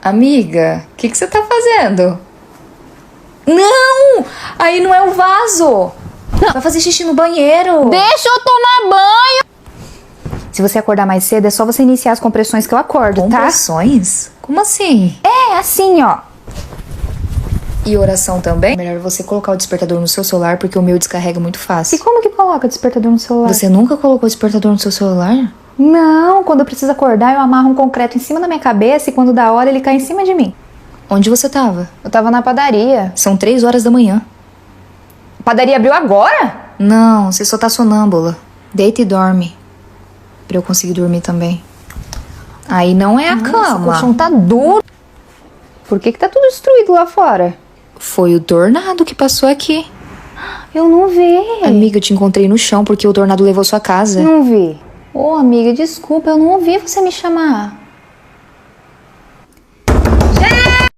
Amiga, o que você tá fazendo? Não! Aí não é o vaso! Não. Vai fazer xixi no banheiro! Deixa eu tomar banho! Se você acordar mais cedo, é só você iniciar as compressões que eu acordo, tá? Compressões? Como assim? É, assim, ó. E oração também? Melhor você colocar o despertador no seu celular, porque o meu descarrega muito fácil. E como que coloca despertador no celular? Você nunca colocou o despertador no seu celular? Não, quando eu preciso acordar, eu amarro um concreto em cima da minha cabeça e quando dá hora, ele cai em cima de mim. Onde você tava? Eu tava na padaria. São 3 horas da manhã. A padaria abriu agora? Não, você só tá sonâmbula. Deita e dorme. Pra eu conseguir dormir também. Aí não é a cama. O colchão tá duro. Por que tá tudo destruído lá fora? Foi o tornado que passou aqui. Eu não vi. Amiga, eu te encontrei no chão porque o tornado levou sua casa. Não vi. Ô, amiga, desculpa, eu não ouvi você me chamar.